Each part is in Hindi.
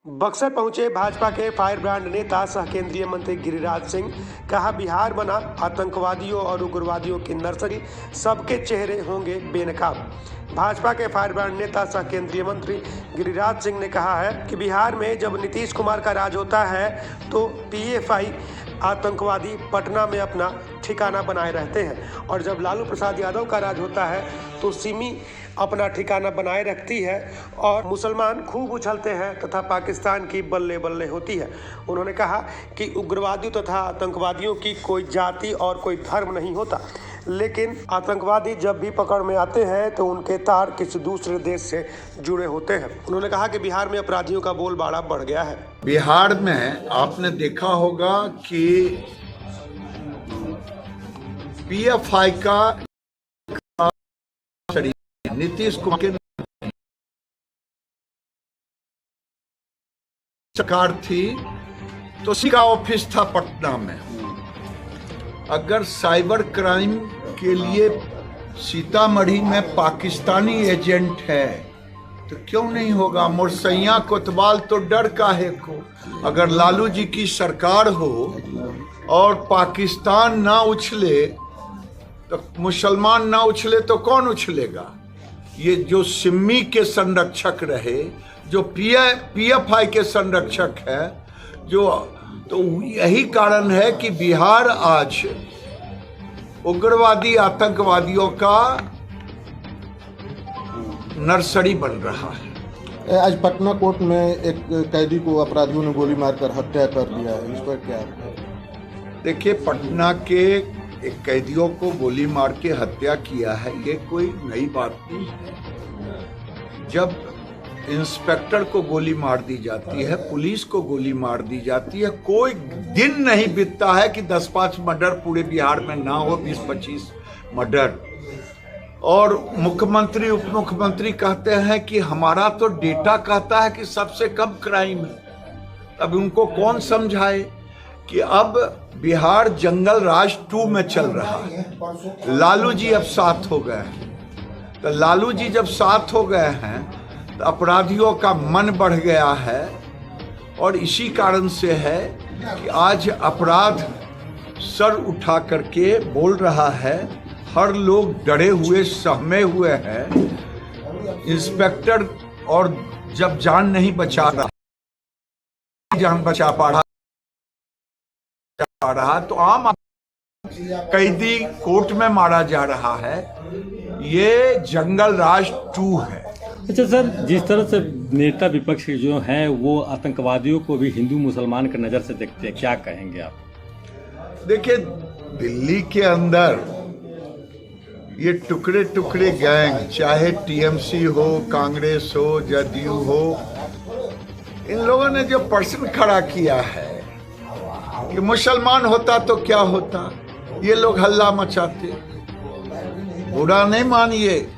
बक्सर पहुंचे भाजपा के फायर ब्रांड नेता सह केंद्रीय मंत्री गिरिराज सिंह। कहा, बिहार बना आतंकवादियों और उग्रवादियों की नर्सरी, सबके चेहरे होंगे बेनकाब। भाजपा के फायर ब्रांड नेता सह केंद्रीय मंत्री गिरिराज सिंह ने कहा है कि बिहार में जब नीतीश कुमार का राज होता है तो पीएफआई आतंकवादी पटना में अपना ठिकाना बनाए रहते हैं, और जब लालू प्रसाद यादव का राज होता है तो सिमी अपना ठिकाना बनाए रखती है और मुसलमान खूब उछलते हैं तथा पाकिस्तान की बल्ले बल्ले होती है। उन्होंने कहा कि उग्रवादियों तथा आतंकवादियों की कोई जाति और कोई धर्म नहीं होता, लेकिन आतंकवादी जब भी पकड़ में आते हैं तो उनके तार किसी दूसरे देश से जुड़े होते हैं। उन्होंने कहा कि बिहार में अपराधियों का बोलबाला बढ़ गया है। बिहार में आपने देखा होगा कि पीएफआई का नीतीश कुमार के सरकार थी तो उसी का ऑफिस था पटना में। अगर साइबर क्राइम के लिए सीतामढ़ी में पाकिस्तानी एजेंट है तो क्यों नहीं होगा मुरसैया कोतवाल तो डर काहे को। अगर लालू जी की सरकार हो और पाकिस्तान ना उछले तो मुसलमान ना उछले तो कौन उछलेगा। ये जो सिमी के संरक्षक रहे, जो पीएफआई के संरक्षक है, जो तो यही कारण है कि बिहार आज उग्रवादी आतंकवादियों का नर्सरी बन रहा है। आज पटना कोर्ट में एक कैदी को अपराधियों ने गोली मारकर हत्या कर दिया है, इस पर क्या? देखिए, पटना के एक कैदियों को गोली मार के हत्या किया है, ये कोई नई बात नहीं है। जब इंस्पेक्टर को गोली मार दी जाती है, पुलिस को गोली मार दी जाती है, कोई दिन नहीं बीतता है कि 10-5 मर्डर पूरे बिहार में ना हो, 20-25 मर्डर। और मुख्यमंत्री उप मुख्यमंत्री कहते हैं कि हमारा तो डेटा कहता है कि सबसे कम क्राइम है। अब उनको कौन समझाए कि अब बिहार जंगल राज 2 में चल रहा है। लालू जी अब साथ हो गए हैं, तो लालू जी जब साथ हो गए हैं तो अपराधियों का मन बढ़ गया है, और इसी कारण से है कि आज अपराध सर उठा करके बोल रहा है। हर लोग डरे हुए सहमे हुए हैं। इंस्पेक्टर और जब जान नहीं बचा रहा, जान बचा पा रहा तो आम कैदी कोर्ट में मारा जा रहा है। ये जंगल राज 2 है। अच्छा सर, जिस तरह से नेता विपक्ष के जो हैं वो आतंकवादियों को भी हिंदू मुसलमान की नज़र से देखते हैं, क्या कहेंगे आप? देखिए, दिल्ली के अंदर ये टुकड़े टुकड़े गैंग, चाहे टीएमसी हो, कांग्रेस हो, जदयू हो, इन लोगों ने जो प्रश्न खड़ा किया है कि मुसलमान होता तो क्या होता, ये लोग हल्ला मचाते। बुरा नहीं मानिए,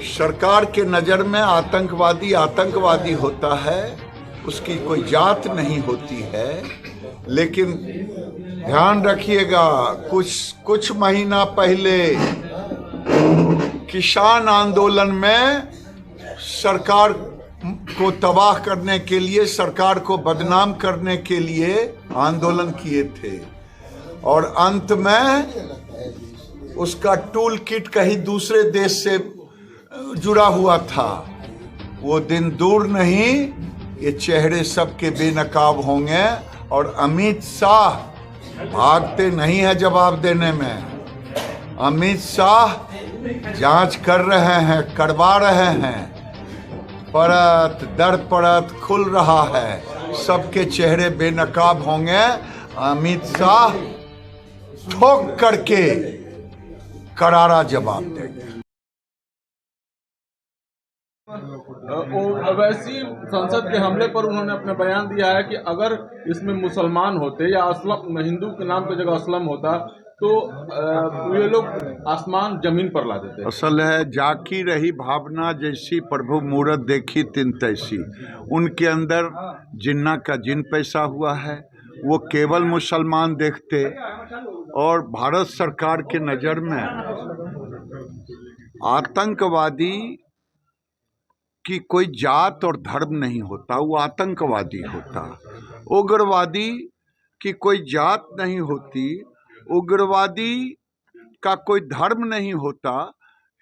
सरकार के नजर में आतंकवादी आतंकवादी होता है, उसकी कोई जात नहीं होती है। लेकिन ध्यान रखिएगा, कुछ महीना पहले किसान आंदोलन में सरकार को तबाह करने के लिए, सरकार को बदनाम करने के लिए आंदोलन किए थे, और अंत में उसका टूल किट कहीं दूसरे देश से जुड़ा हुआ था। वो दिन दूर नहीं, ये चेहरे सबके बेनकाब होंगे, और अमित शाह भागते नहीं है जवाब देने में। अमित शाह जांच कर रहे हैं, करवा रहे हैं, परत दर परत खुल रहा है, सबके चेहरे बेनकाब होंगे। अमित शाह ठोक करके करारा जवाब देंगे। वैसी संसद के हमले पर उन्होंने अपना बयान दिया है कि अगर इसमें मुसलमान होते या असलम, हिंदू के नाम की जगह असलम होता तो ये लोग आसमान जमीन पर ला देते। असल है, जाकी रही भावना जैसी प्रभु मूरत देखी तिन तैसी। उनके अंदर जिन्ना का जिन पैसा हुआ है, वो केवल मुसलमान देखते। और भारत सरकार के नज़र में आतंकवादी कि कोई जात और धर्म नहीं होता, वो आतंकवादी होता। उग्रवादी की कोई जात नहीं होती, उग्रवादी का कोई धर्म नहीं होता,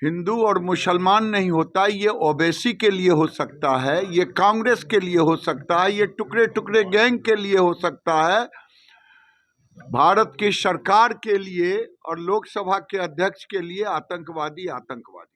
हिंदू और मुसलमान नहीं होता। ये ओवैसी के लिए हो सकता है, ये कांग्रेस के लिए हो सकता है, ये टुकड़े टुकड़े गैंग के लिए हो सकता है, भारत की सरकार के लिए और लोकसभा के अध्यक्ष के लिए आतंकवादी आतंकवादी।